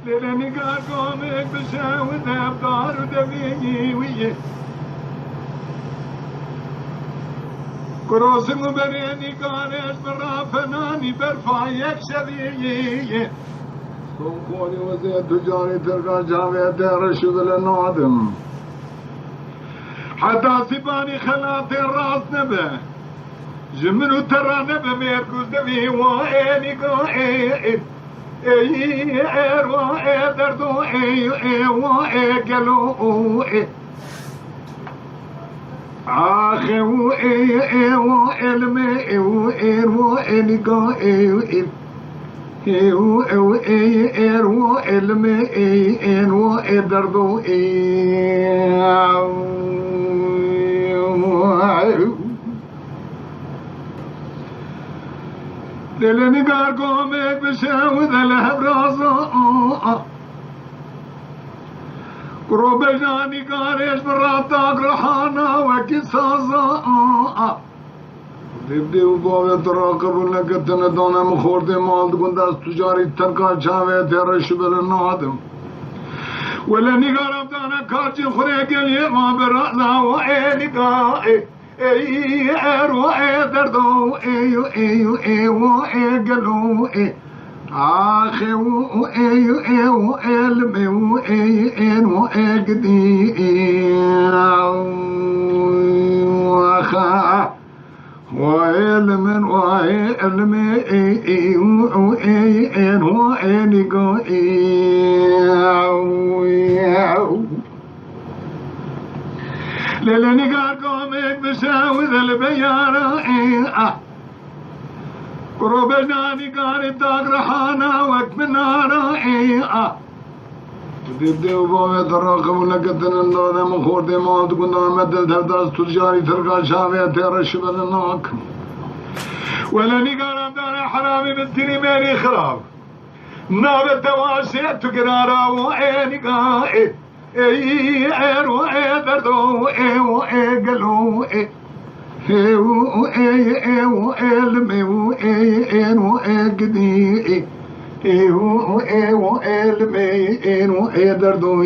ليلاني قارقومك بشاوذ أبطار ودبيوية كروسم بريني قارش برافناني برفايك شذية سوقوني وزيد تجاري ترقى جاوية رشد للنادم حتى سباني خلاتي الراس نبه جمنو ترى نبه ميركوز دبي وإني قائد ايه روح دردو ايه قالوا ايه آخي ايه وعلمي ايه وإنقا ايه ايه وعلمي ايه ودردو ايه ليلاني قارقومك بشاوذ الهبرازة قروبجاني قاريش براتاق رحانا وكسازة دبدي وقوة تراقب لك تندونا مخورد مال تكون داس تجاري تركا شاوه ترش بالنادم ولاني قارب دانا كارجي خريق اليما برأنا وإني قائد ايه روح دردو ايه قالوا ايه آخي ايه وعلمي ايه قدي وخا وعلم وعلمي ايه وعينقا ليلاني قارقومك بشاوذ البيارة قروبجاني قاري داق رحانا وقت من نارا تبدي وبوي تراقب لكتن النوذة مخور دي مال تكون مدل تهداز تجاري ترقى شافية ترش بالناك ولاني قارب دانا حرامي بنتني ماني خراب ناب التواشي تقرارا وعيني قائد ايه روح دردو ايه قالوا ايه وعلمي وايه قدي وعلمي دردو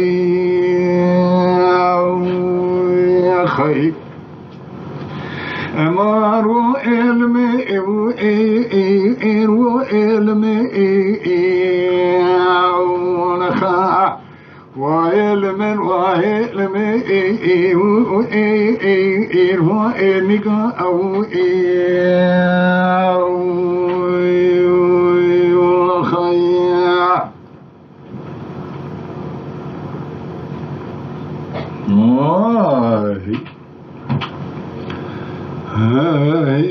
يا خي أمار وعلمي وعلمي ونخا وعلم وعلمك أو خيا هاي